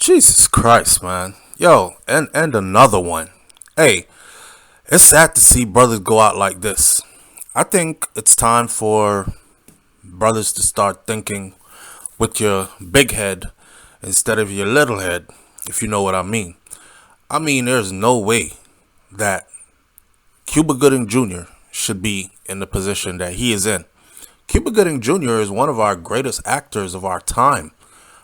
Jesus Christ, man. Yo, and another one. Hey, it's sad to see brothers go out like this. I think it's time for brothers to start thinking with your big head instead of your little head, if you know what I mean. I mean, there's no way that Cuba Gooding Jr. should be in the position that he is in. Cuba Gooding Jr. is one of our greatest actors of our time,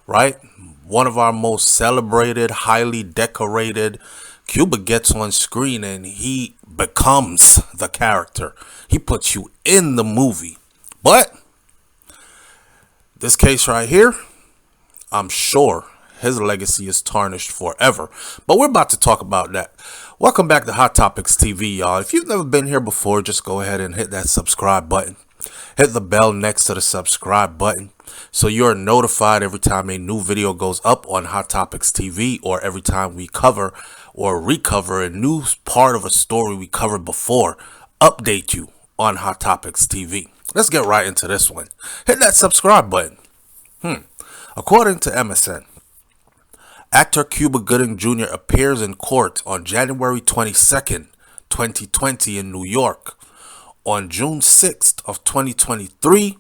right? One of our most celebrated, highly decorated. Cuba gets on screen and he becomes the character. He puts you in the movie. But this case right here, I'm sure his legacy is tarnished forever. But we're about to talk about that. Welcome back to Hot Topics TV, y'all. If you've never been here before, just go ahead and hit that subscribe button. Hit the bell next to the subscribe button so you're notified every time a new video goes up on Hot Topics TV, or every time we cover or recover a new part of a story we covered before. Update you on Hot Topics TV. Let's get right into this one. Hit that subscribe button. According to MSN, actor Cuba Gooding Jr. appears in court on January 22nd, 2020 in New York. On June 6th of 2023,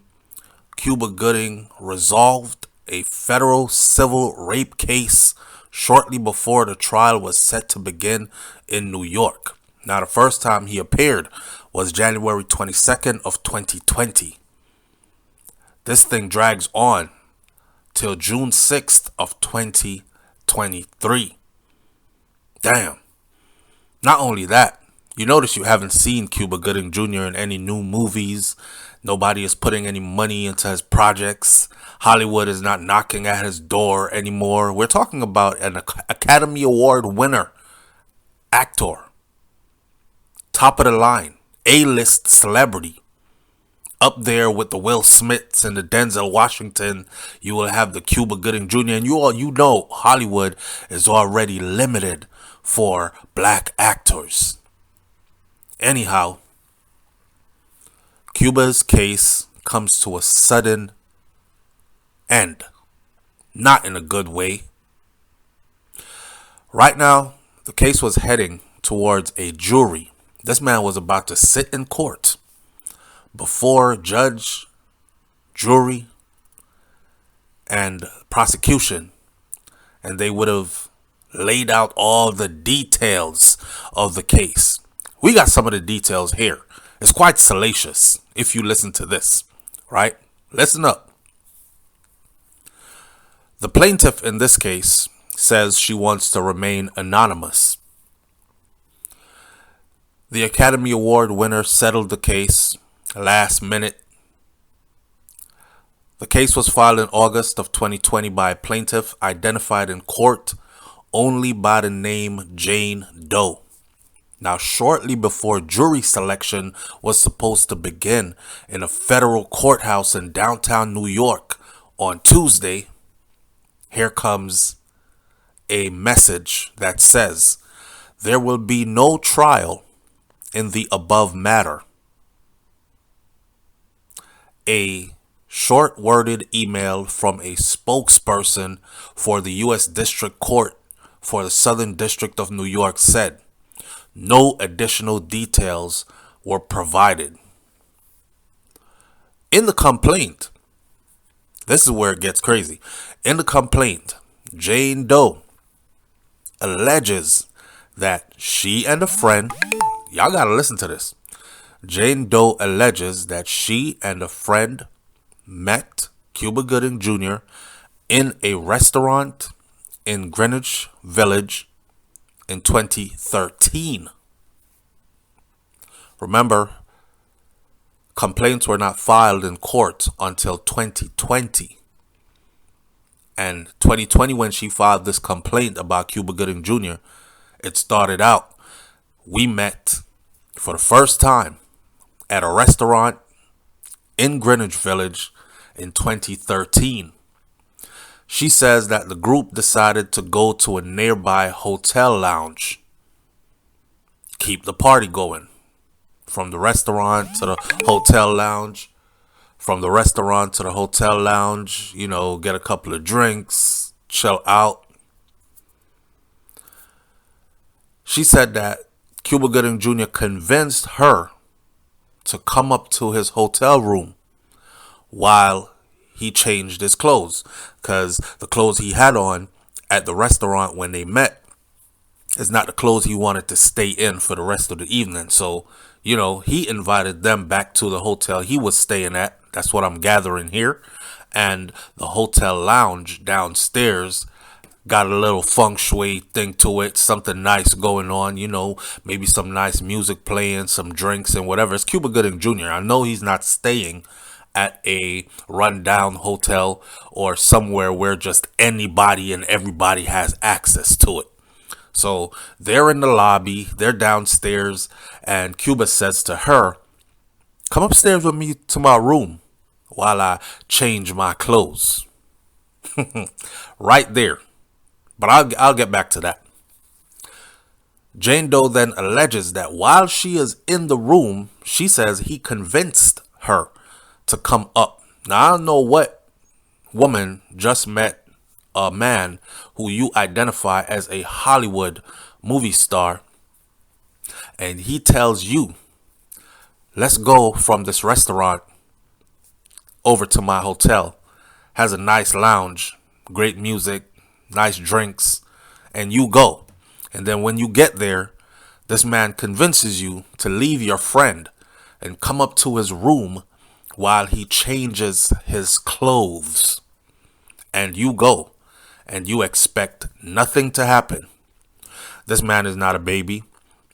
Cuba Gooding resolved a federal civil rape case shortly before the trial was set to begin in New York. Now, the first time he appeared was January 22nd of 2020. This thing drags on till June 6th of 2023. Damn. Not only that, you notice you haven't seen Cuba Gooding Jr. in any new movies. Nobody is putting any money into his projects. Hollywood is not knocking at his door anymore. We're talking about an Academy Award winner, actor, top of the line, A-list celebrity. Up there with the Will Smiths and the Denzel Washington, you will have the Cuba Gooding Jr. And you know Hollywood is already limited for black actors. Anyhow, Cuba's case comes to a sudden end. Not in a good way. Right now, the case was heading towards a jury. This man was about to sit in court before judge, jury, and prosecution, and they would have laid out all the details of the case. We got some of the details here. It's quite salacious if you listen to this, right? Listen up. The plaintiff in this case says she wants to remain anonymous. The Academy Award winner settled the case last minute. The case was filed in August of 2020 by a plaintiff identified in court only by the name Jane Doe. Now, shortly before jury selection was supposed to begin in a federal courthouse in downtown New York on Tuesday, here comes a message that says there will be no trial in the above matter. A short-worded email from a spokesperson for the U.S. District Court for the Southern District of New York said no additional details were provided. In the complaint, this is where it gets crazy. In the complaint, Jane Doe alleges that she and a friend, y'all gotta listen to this. Jane Doe alleges that she and a friend met Cuba Gooding Jr. in a restaurant in Greenwich Village in 2013. Remember, complaints were not filed in court until 2020. And 2020, when she filed this complaint about Cuba Gooding Jr., it started out, we met for the first time at a restaurant in Greenwich Village in 2013. She says that the group decided to go to a nearby hotel lounge, keep the party going. From the restaurant to the hotel lounge, from the restaurant to the hotel lounge, get a couple of drinks, chill out. She said that Cuba Gooding Jr. convinced her to come up to his hotel room while he changed his clothes, because the clothes he had on at the restaurant when they met is not the clothes he wanted to stay in for the rest of the evening. So, he invited them back to the hotel he was staying at. That's what I'm gathering here. And the hotel lounge downstairs got a little feng shui thing to it, something nice going on, maybe some nice music playing, some drinks and whatever. It's Cuba Gooding Jr. I know he's not staying at a rundown hotel or somewhere where just anybody and everybody has access to it. So they're in the lobby, they're downstairs, and Cuba says to her, "Come upstairs with me to my room while I change my clothes." Right there. But I'll get back to that. Jane Doe then alleges that while she is in the room, she says he convinced her to come up. Now, I don't know what woman just met a man who you identify as a Hollywood movie star, and he tells you, "Let's go from this restaurant over to my hotel. Has a nice lounge, great music, nice drinks," and you go. And then when you get there, this man convinces you to leave your friend and come up to his room while he changes his clothes. And you go, and you expect nothing to happen. This man is not a baby.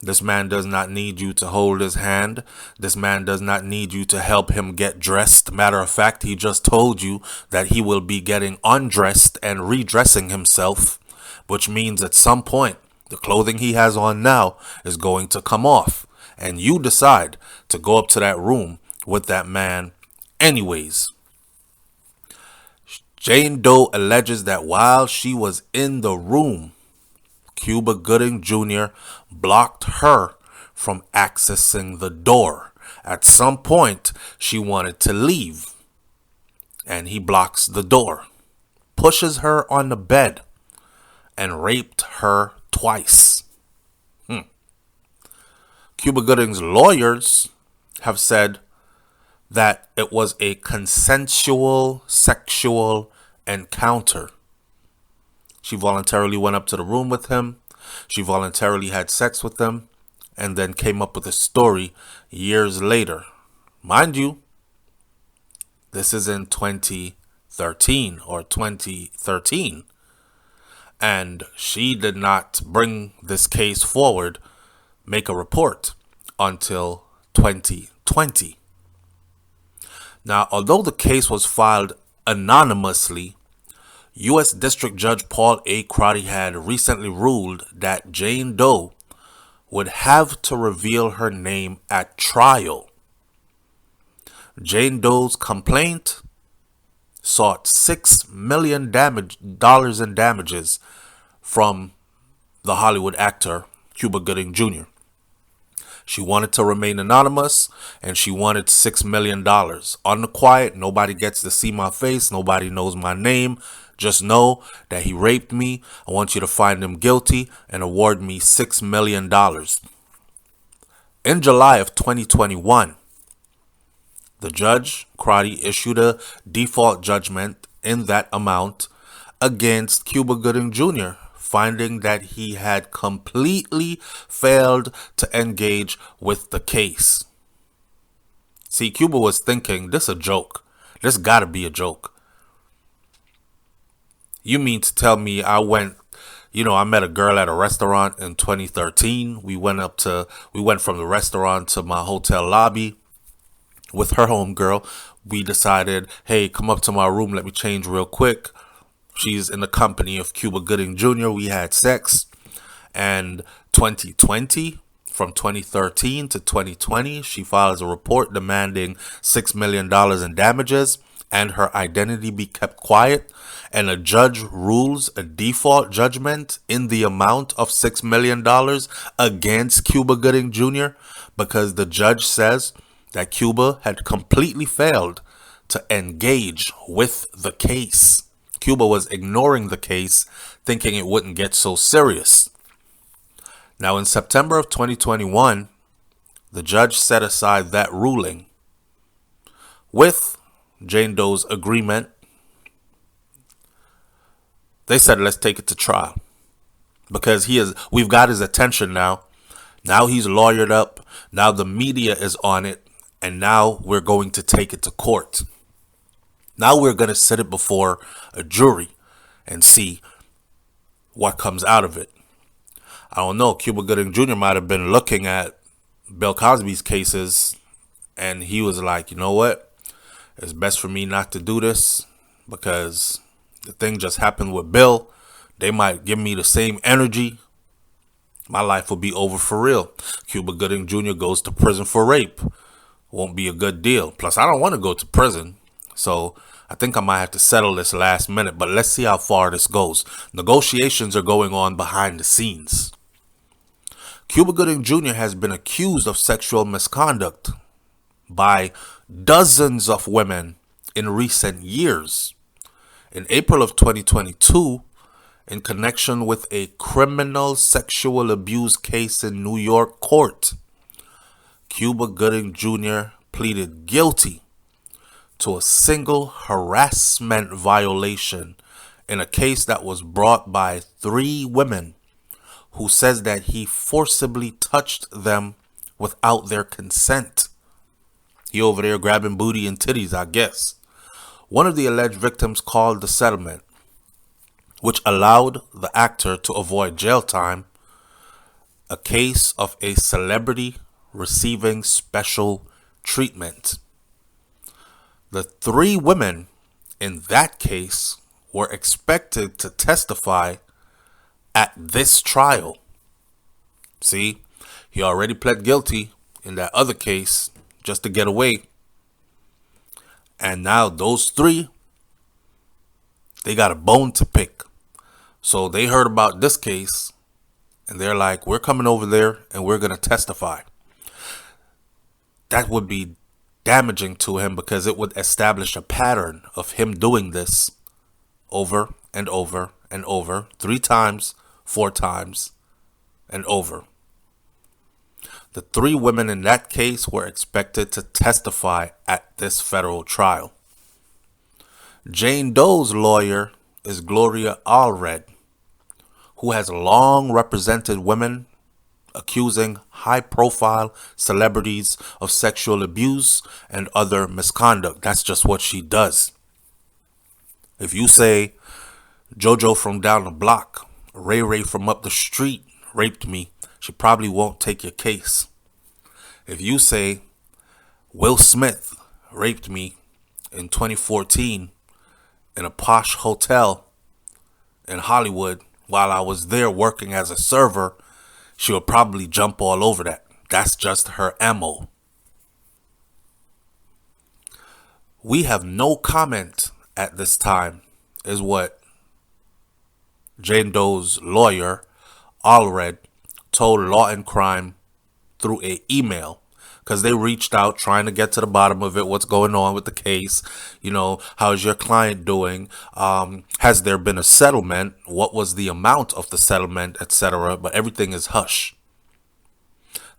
This man does not need you to hold his hand. This man does not need you to help him get dressed. Matter of fact, he just told you that he will be getting undressed and redressing himself, which means at some point, the clothing he has on now is going to come off. And you decide to go up to that room with that man anyways. Jane Doe alleges that while she was in the room, Cuba Gooding Jr. blocked her from accessing the door. At some point, she wanted to leave, and he blocks the door, pushes her on the bed, and raped her twice. Cuba Gooding's lawyers have said that it was a consensual sexual encounter. She voluntarily went up to the room with him. She voluntarily had sex with him and then came up with a story years later. Mind you, this is in 2013 or 2013. And she did not bring this case forward, make a report, until 2020. Now, although the case was filed anonymously, U.S. District Judge Paul A. Crotty had recently ruled that Jane Doe would have to reveal her name at trial. Jane Doe's complaint sought $6 million in damages from the Hollywood actor Cuba Gooding Jr. She wanted to remain anonymous, and she wanted $6 million. On the quiet, nobody gets to see my face, nobody knows my name. Just know that he raped me. I want you to find him guilty and award me $6 million. In July of 2021, the judge, Crotty, issued a default judgment in that amount against Cuba Gooding Jr., finding that he had completely failed to engage with the case. See, Cuba was thinking, this a joke. This gotta be a joke. You mean to tell me I met a girl at a restaurant in 2013. We went from the restaurant to my hotel lobby with her homegirl. We decided, hey, come up to my room. Let me change real quick. She's in the company of Cuba Gooding Jr. We had sex. And 2020, from 2013 to 2020, she files a report demanding $6 million in damages and her identity be kept quiet. And a judge rules a default judgment in the amount of $6 million against Cuba Gooding Jr. because the judge says that Cuba had completely failed to engage with the case. Cuba was ignoring the case, thinking it wouldn't get so serious. Now, in September of 2021, the judge set aside that ruling with Jane Doe's agreement. They said, let's take it to trial because we've got his attention now. Now he's lawyered up. Now the media is on it. And now we're going to take it to court. Now we're going to sit it before a jury and see what comes out of it. I don't know. Cuba Gooding Jr. might have been looking at Bill Cosby's cases and he was like, you know what? It's best for me not to do this because the thing just happened with Bill. They might give me the same energy. My life will be over for real. Cuba Gooding Jr. goes to prison for rape. Won't be a good deal. Plus, I don't want to go to prison. So I think I might have to settle this last minute. But let's see how far this goes. Negotiations are going on behind the scenes. Cuba Gooding Jr. has been accused of sexual misconduct by dozens of women in recent years. In April of 2022, in connection with a criminal sexual abuse case in New York court, Cuba Gooding Jr. pleaded guilty to a single harassment violation in a case that was brought by 3 women who says that he forcibly touched them without their consent. He over there grabbing booty and titties, I guess. One of the alleged victims called the settlement, which allowed the actor to avoid jail time, a case of a celebrity receiving special treatment. The 3 women in that case were expected to testify at this trial. See, he already pled guilty in that other case just to get away. And now those 3, they got a bone to pick. So they heard about this case and they're like, we're coming over there and we're going to testify. That would be damaging to him because it would establish a pattern of him doing this over and over and over, 3 times, 4 times, and over. The 3 women in that case were expected to testify at this federal trial. Jane Doe's lawyer is Gloria Allred, who has long represented women accusing high-profile celebrities of sexual abuse and other misconduct. That's just what she does. If you say JoJo from down the block, Ray Ray from up the street raped me, she probably won't take your case. If you say Will Smith raped me in 2014 in a posh hotel in Hollywood while I was there working as a server, she will probably jump all over that. That's just her MO. We have no comment at this time, is what Jane Doe's lawyer, Allred, told Law and Crime through an email, because they reached out trying to get to the bottom of it. What's going on with the case? You know, how's your client doing? Has there been a settlement? What was the amount of the settlement, etc.? But everything is hush.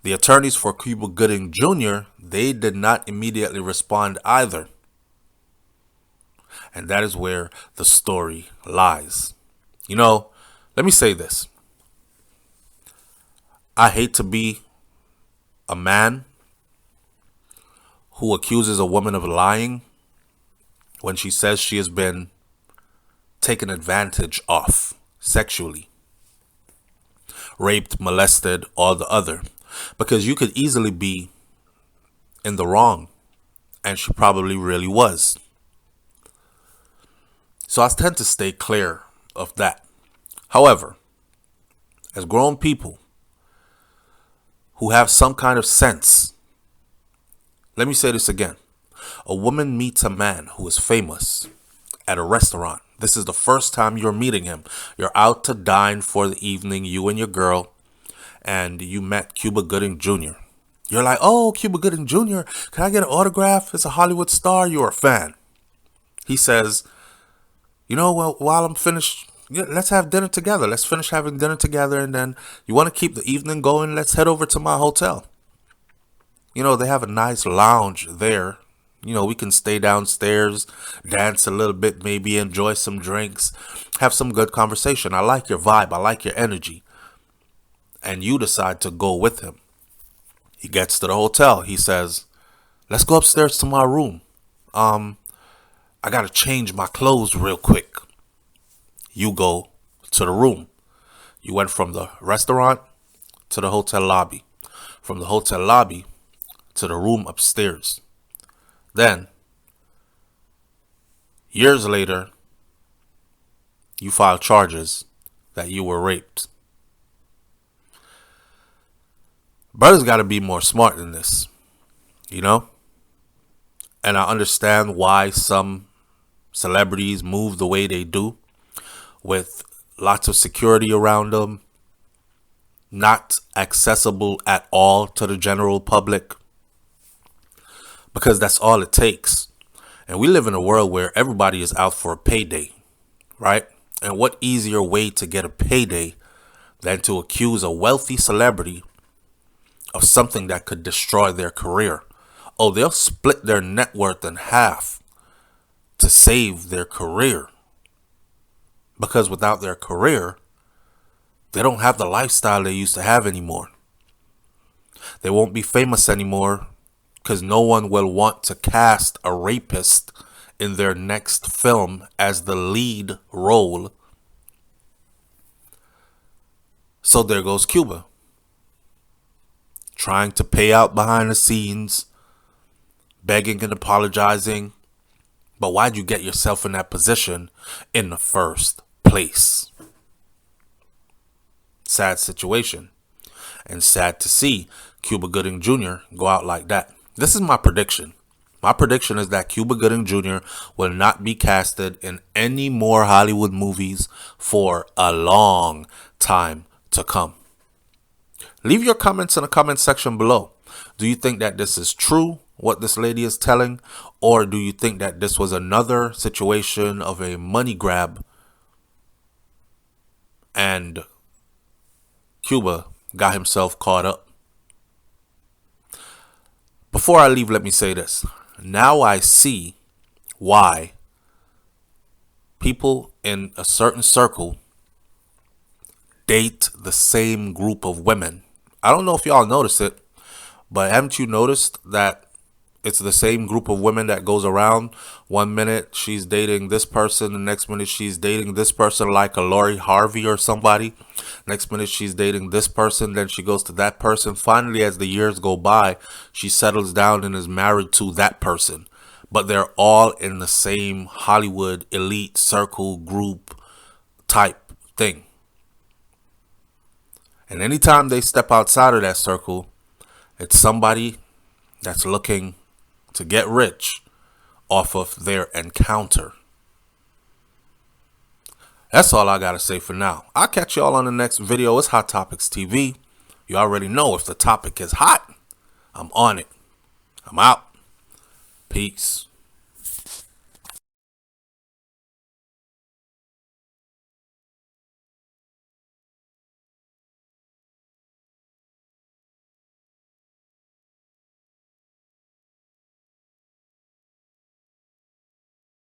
The attorneys for Cuba Gooding Jr., they did not immediately respond either. And that is where the story lies. You know, let me say this. I hate to be a man who accuses a woman of lying when she says she has been taken advantage of sexually, raped, molested, or the other. Because you could easily be in the wrong, and she probably really was. So I tend to stay clear of that. However, as grown people who have some kind of sense, let me say this again. A woman meets a man who is famous at a restaurant. This is the first time you're meeting him. You're out to dine for the evening, you and your girl, and you met Cuba Gooding Jr. You're like, oh, Cuba Gooding Jr., can I get an autograph? It's a Hollywood star. You're a fan. He says, you know, well, while I'm finished Yeah, let's have dinner together. Let's finish having dinner together, and then you want to keep the evening going. Let's head over to my hotel. They have a nice lounge there. We can stay downstairs, dance a little bit, maybe enjoy some drinks, have some good conversation. I like your vibe. I like your energy. And you decide to go with him. He gets to the hotel. He says, let's go upstairs to my room. I got to change my clothes real quick. You go to the room. You went from the restaurant to the hotel lobby. From the hotel lobby to the room upstairs. Then, years later, you file charges that you were raped. Brothers got to be more smart than this, And I understand why some celebrities move the way they do, with lots of security around them, not accessible at all to the general public, because that's all it takes. And we live in a world where everybody is out for a payday, right? And what easier way to get a payday than to accuse a wealthy celebrity of something that could destroy their career? Oh, they'll split their net worth in half to save their career. Because without their career, they don't have the lifestyle they used to have anymore. They won't be famous anymore because no one will want to cast a rapist in their next film as the lead role. So there goes Cuba, trying to pay out behind the scenes, begging and apologizing. But why'd you get yourself in that position in the first place? Sad situation. And sad to see Cuba Gooding Jr. go out like that. This is my prediction. My prediction is that Cuba Gooding Jr. will not be casted in any more Hollywood movies for a long time to come. Leave your comments in the comment section below. Do you think that this is true, what this lady is telling? Or do you think that this was another situation of a money grab and Cuba got himself caught up? Before I leave, let me say this. Now I see why people in a certain circle date the same group of women. I don't know if y'all noticed it, but haven't you noticed that it's the same group of women that goes around? 1 minute she's dating this person, the next minute she's dating this person, like a Lori Harvey or somebody. Next minute she's dating this person, then she goes to that person. Finally, as the years go by, she settles down and is married to that person. But they're all in the same Hollywood elite circle group type thing. And anytime they step outside of that circle, it's somebody that's looking to get rich off of their encounter. That's all I gotta say for now. I'll catch y'all on the next video. It's Hot Topics TV. You already know if the topic is hot, I'm on it. I'm out. Peace.